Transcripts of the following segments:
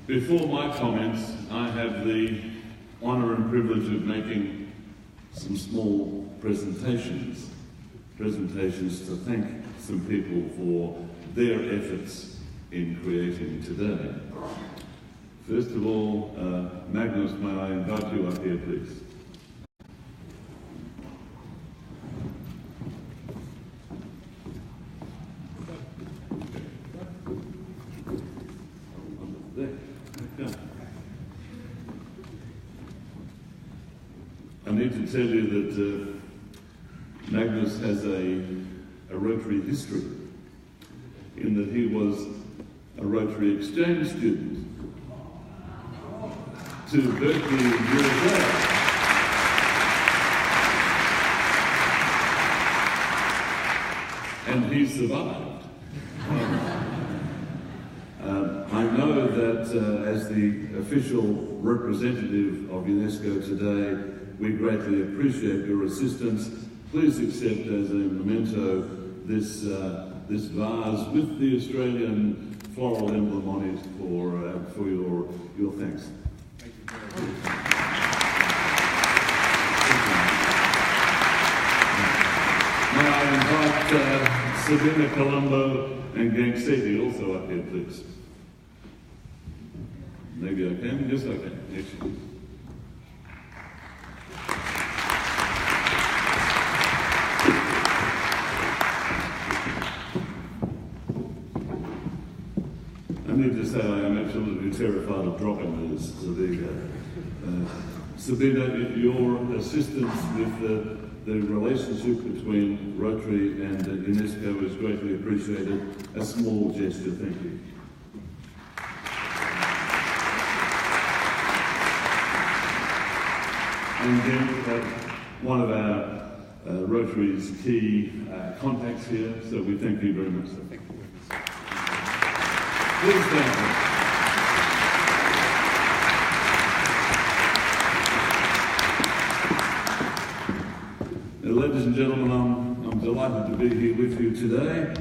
Before my comments, I have the honour and privilege of making some small presentations to thank some people for their efforts in creating today. First of all, Magnus, may I invite you up here, please? I need to tell you that Magnus has a Rotary history, in that he was a Rotary exchange student to Berkeley, USA. And he survived. I know that as the official representative of UNESCO today, we greatly appreciate your assistance. Please accept as a memento this vase with the Australian floral emblem on it for your thanks. Thank you very much. May I invite Sabina Colombo and Gangseti also up here, please. Maybe I can? Yes, I can. Excellent. I need to say I am absolutely terrified of dropping this, so there you go. Sabina, your assistance with the relationship between Rotary and UNESCO is greatly appreciated. A small gesture, thank you. And then one of our Rotary's key contacts here, so we thank you very much. Thank you. Please stand. Ladies and gentlemen, I'm delighted to be here with you today.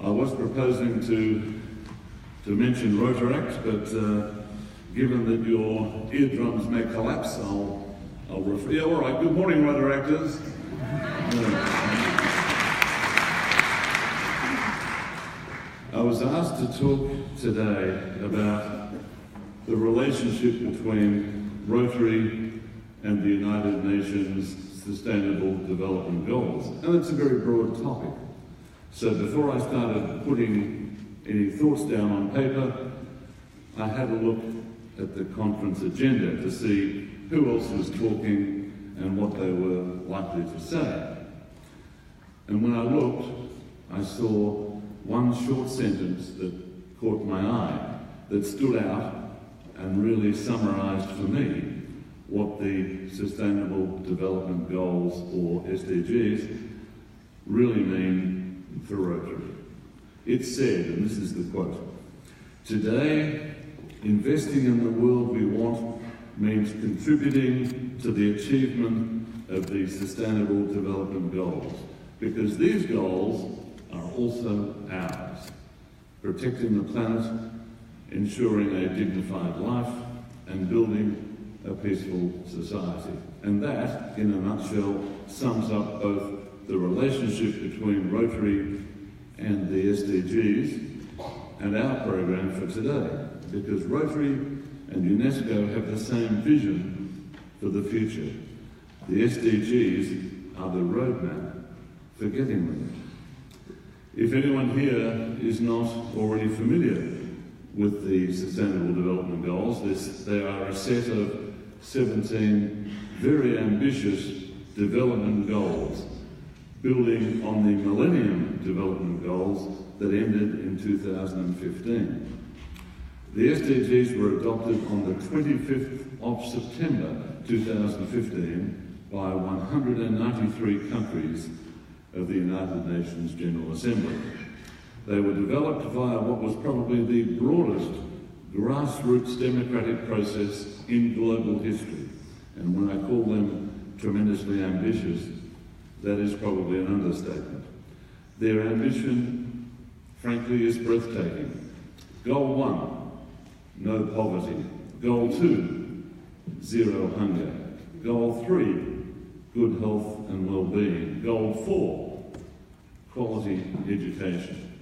I was proposing to mention Rotaract, but given that your eardrums may collapse, I'll refer. Yeah, all right. Good morning, Rotaractors. I was asked to talk today about the relationship between Rotary and the United Nations Sustainable Development Goals. And it's a very broad topic. So before I started putting any thoughts down on paper, I had a look at the conference agenda to see who else was talking and what they were likely to say. And when I looked, I saw one short sentence that caught my eye, that stood out and really summarised for me what the Sustainable Development Goals, or SDGs, really mean for Rotary. It said, and this is the quote, "Today, investing in the world we want means contributing to the achievement of the Sustainable Development Goals, because these goals are also ours. Protecting the planet, ensuring a dignified life, and building a peaceful society." And that, in a nutshell, sums up both the relationship between Rotary and the SDGs and our program for today, because Rotary and UNESCO have the same vision for the future. The SDGs are the roadmap for getting them. If anyone here is not already familiar with the Sustainable Development Goals, they are a set of 17 very ambitious development goals, building on the Millennium Development Goals that ended in 2015. The SDGs were adopted on the 25th of September 2015 by 193 countries of the United Nations General Assembly. They were developed via what was probably the broadest grassroots democratic process in global history. And when I call them tremendously ambitious, that is probably an understatement. Their ambition, frankly, is breathtaking. Goal 1, no poverty. Goal 2, zero hunger. Goal 3, good health and well-being. Goal 4, quality education.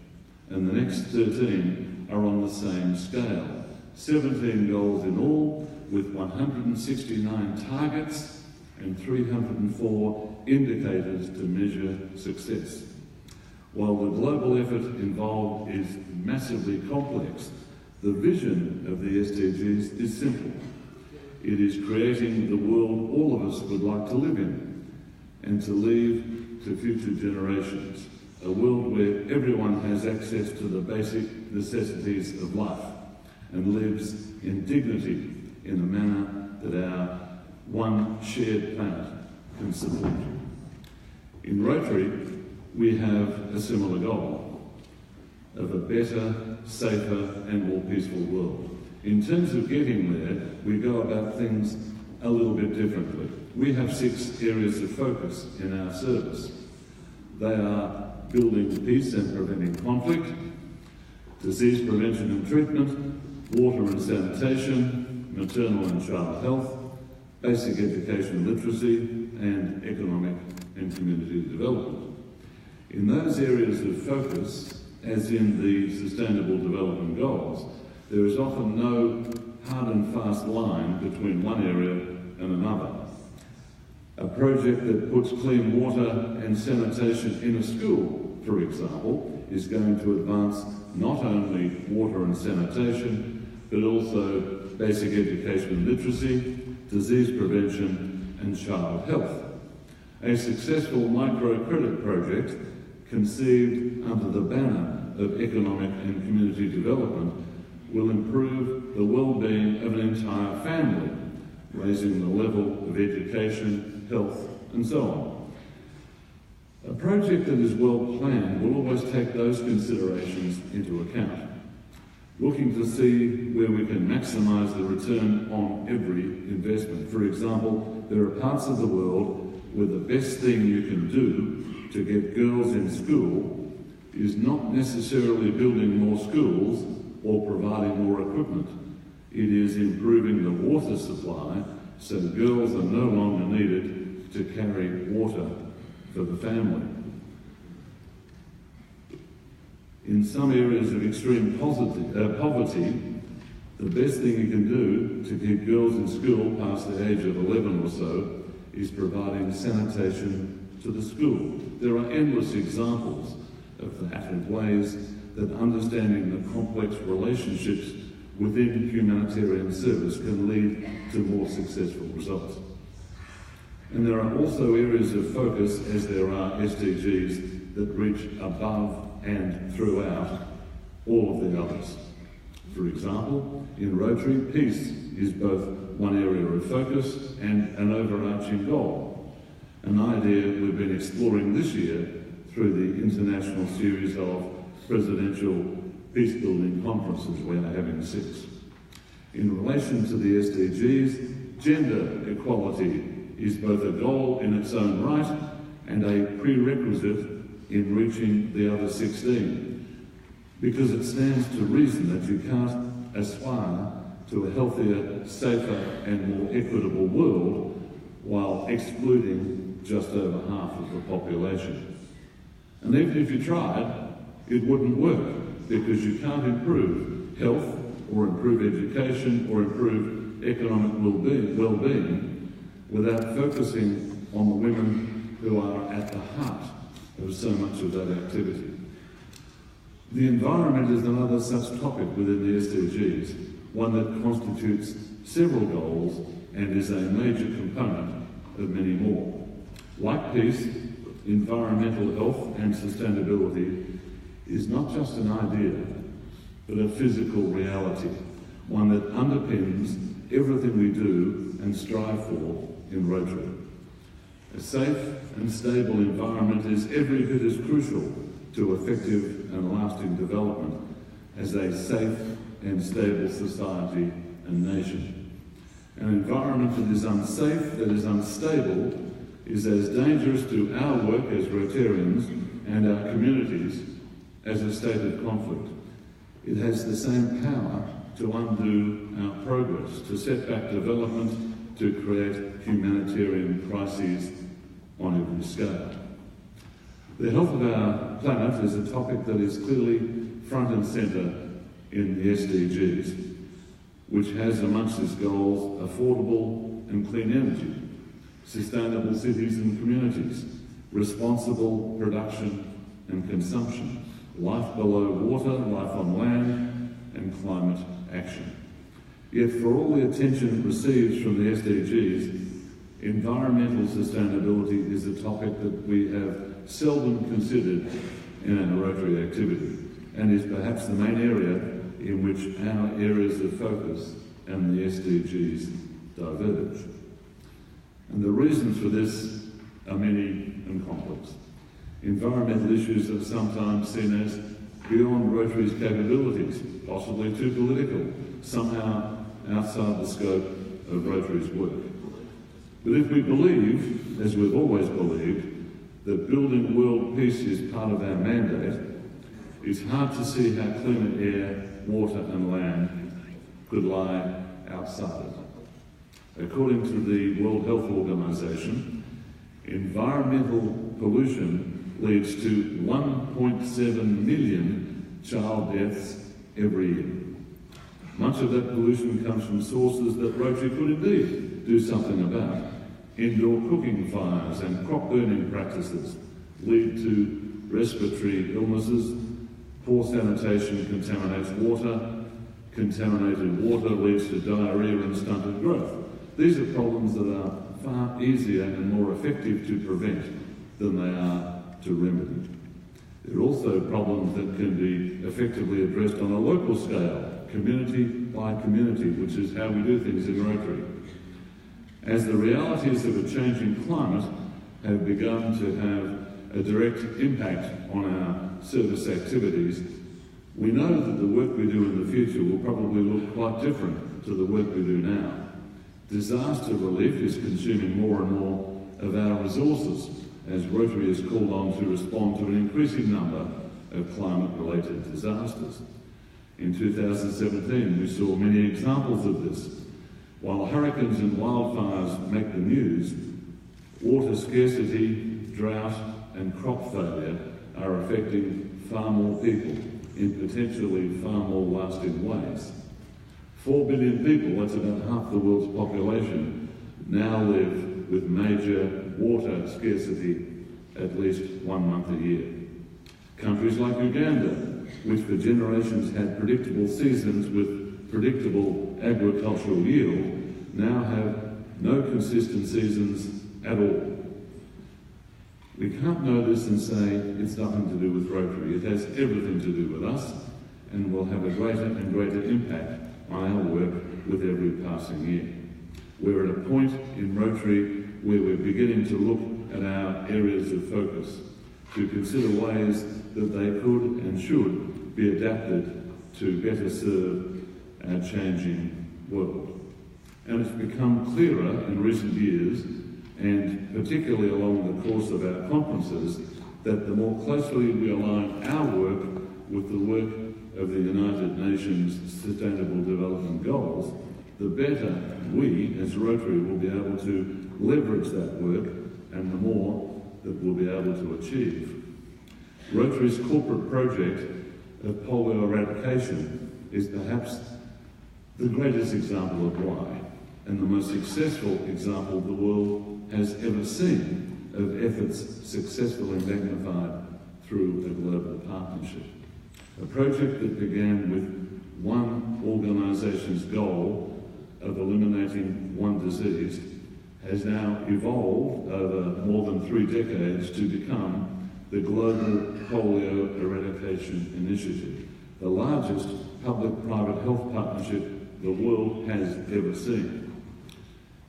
And the next 13 are on the same scale. 17 goals in all, with 169 targets and 304 indicators to measure success. While the global effort involved is massively complex, the vision of the SDGs is simple. It is creating the world all of us would like to live in and to leave to future generations, a world where everyone has access to the basic necessities of life and lives in dignity in a manner that our one shared planet can support. In Rotary, we have a similar goal of a better, safer and more peaceful world. In terms of getting there, we go about things a little bit differently. We have 6 areas of focus in our service. They are building peace and preventing conflict, disease prevention and treatment, water and sanitation, maternal and child health, basic education and literacy, and economic and community development. In those areas of focus, as in the Sustainable Development Goals, there is often no hard and fast line between one area and another. A project that puts clean water and sanitation in a school, for example, is going to advance not only water and sanitation, but also basic education and literacy, disease prevention, and child health. A successful microcredit project conceived under the banner of economic and community development will improve the well-being of an entire family, raising the level of education, health, and so on. A project that is well planned will always take those considerations into account, looking to see where we can maximise the return on every investment. For example, there are parts of the world where the best thing you can do to get girls in school is not necessarily building more schools or providing more equipment. It is improving the water supply so girls are no longer needed to carry water for the family. In some areas of extreme poverty, the best thing you can do to keep girls in school past the age of 11 or so is providing sanitation to the school. There are endless examples of that in ways that understanding the complex relationships within humanitarian service can lead to more successful results. And there are also areas of focus, as there are SDGs, that reach above and throughout all of the others. For example, in Rotary, peace is both one area of focus and an overarching goal, an idea we've been exploring this year through the international series of presidential peace-building conferences. We are having 6. In relation to the SDGs, gender equality is both a goal in its own right and a prerequisite in reaching the other 16, because it stands to reason that you can't aspire to a healthier, safer and more equitable world while excluding just over half of the population. And even if you tried, it wouldn't work, because you can't improve health or improve education or improve economic well-being without focusing on the women who are at the heart of so much of that activity. The environment is another such topic within the SDGs, one that constitutes several goals and is a major component of many more. Like peace, environmental health and sustainability is not just an idea, but a physical reality, one that underpins everything we do and strive for in Rotary. A safe and stable environment is every bit as crucial to effective and lasting development as a safe and stable society and nation. An environment that is unsafe, that is unstable, is as dangerous to our work as Rotarians and our communities as a state of conflict. It has the same power to undo our progress, to set back development, to create humanitarian crises on every scale. The health of our planet is a topic that is clearly front and centre in the SDGs, which has amongst its goals affordable and clean energy, sustainable cities and communities, responsible production and consumption, life below water, life on land, and climate action. Yet for all the attention it receives from the SDGs, environmental sustainability is a topic that we have seldom considered in our Rotary activity, and is perhaps the main area in which our areas of focus and the SDGs diverge. And the reasons for this are many and complex. Environmental issues are sometimes seen as beyond Rotary's capabilities, possibly too political, somehow outside the scope of Rotary's work. But if we believe, as we've always believed, that building world peace is part of our mandate, it's hard to see how cleaner air, water and land could lie outside it. According to the World Health Organization, environmental pollution leads to 1.7 million child deaths every year. Much of that pollution comes from sources that Rotary could indeed do something about. Indoor cooking fires and crop burning practices lead to respiratory illnesses. Poor sanitation contaminates water. Contaminated water leads to diarrhea and stunted growth. These are problems that are far easier and more effective to prevent than they are to remedy. There are also problems that can be effectively addressed on a local scale, community by community, which is how we do things in Rotary. As the realities of a changing climate have begun to have a direct impact on our service activities, we know that the work we do in the future will probably look quite different to the work we do now. Disaster relief is consuming more and more of our resources as Rotary is called on to respond to an increasing number of climate-related disasters. In 2017, we saw many examples of this. While hurricanes and wildfires make the news, water scarcity, drought and crop failure are affecting far more people in potentially far more lasting ways. 4 billion people, that's about half the world's population, now live with major water scarcity at least 1 month a year. Countries like Uganda, which for generations had predictable seasons with predictable agricultural yield, now have no consistent seasons at all. We can't know this and say it's nothing to do with Rotary. It has everything to do with us and will have a greater and greater impact on our work with every passing year. We're at a point in Rotary where we're beginning to look at our areas of focus, to consider ways that they could and should be adapted to better serve our changing world. And it's become clearer in recent years, and particularly along the course of our conferences, that the more closely we align our work with the work of the United Nations Sustainable Development Goals, the better we as Rotary will be able to leverage that work and the more that we'll be able to achieve. Rotary's corporate project of polio eradication is perhaps the greatest example of why, and the most successful example the world has ever seen of efforts successfully magnified through a global partnership. A project that began with one organisation's goal of eliminating one disease has now evolved over more than 3 decades to become the Global Polio Eradication Initiative, the largest public-private health partnership the world has ever seen.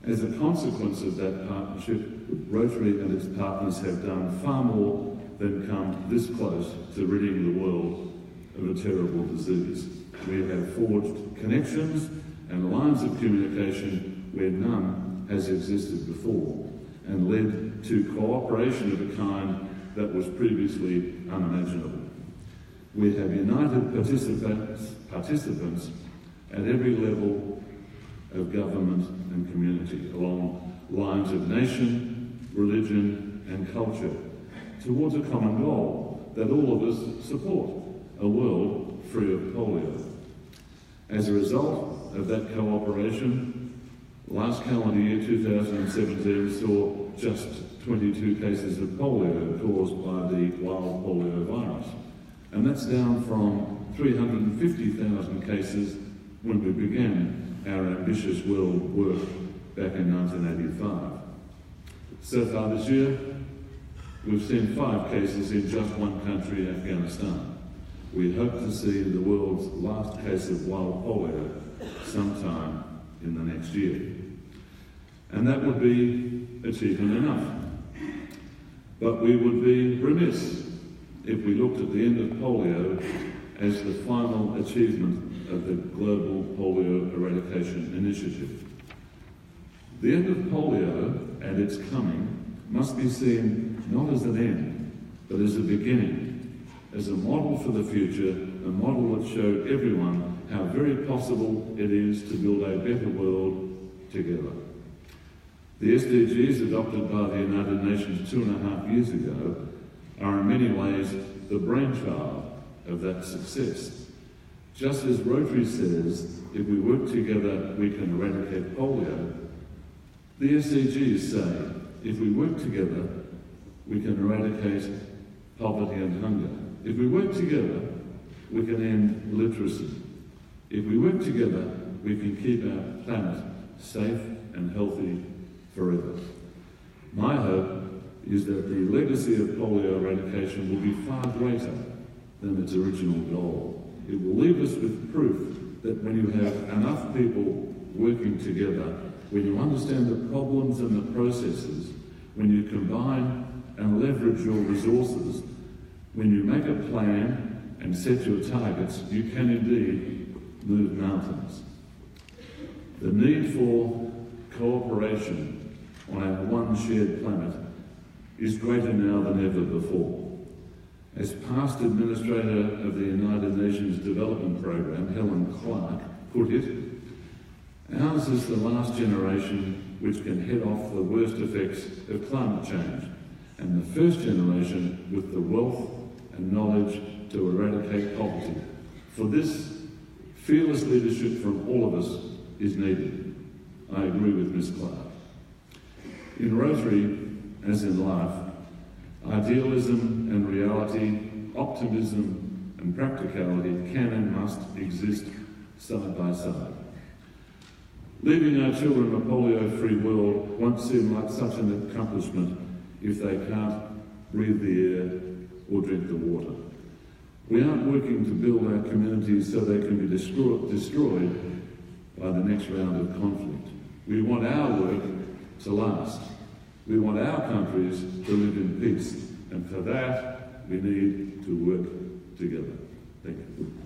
As a consequence of that partnership, Rotary and its partners have done far more than come this close to ridding the world of a terrible disease. We have forged connections and lines of communication where none has existed before, and led to cooperation of a kind that was previously unimaginable. We have united participants at every level of government and community, along lines of nation, religion and culture, towards a common goal that all of us support, a world free of polio. As a result of that cooperation, last calendar year 2017 saw just 22 cases of polio caused by the wild polio virus, and that's down from 350,000 cases when we began our ambitious world work back in 1985. So far this year, we've seen 5 cases in just one country, Afghanistan. We hope to see the world's last case of wild polio sometime in the next year. And that would be achievement enough. But we would be remiss if we looked at the end of polio as the final achievement of the Global Polio Eradication Initiative. The end of polio and its coming must be seen not as an end, but as a beginning, as a model for the future, a model that showed everyone how very possible it is to build a better world together. The SDGs adopted by the United Nations 2.5 years ago are in many ways the brainchild of that success. Just as Rotary says, if we work together, we can eradicate polio, the SDGs say, if we work together, we can eradicate poverty and hunger. If we work together, we can end literacy. If we work together, we can keep our planet safe and healthy forever. My hope is that the legacy of polio eradication will be far greater than its original goal. It will leave us with proof that when you have enough people working together, when you understand the problems and the processes, when you combine and leverage your resources, when you make a plan and set your targets, you can indeed move mountains. The need for cooperation on our one shared planet is greater now than ever before. As past administrator of the United Nations Development Programme, Helen Clark, put it, ours is the last generation which can head off the worst effects of climate change, and the first generation with the wealth and knowledge to eradicate poverty. For this, fearless leadership from all of us is needed. I agree with Ms. Clark. In Rotary, as in life, idealism and reality, optimism and practicality can and must exist side by side. Leaving our children a polio-free world won't seem like such an accomplishment if they can't breathe the air or drink the water. We aren't working to build our communities so they can be destroyed by the next round of conflict. We want our work to last. We want our countries to live in peace, and for that we need to work together. Thank you.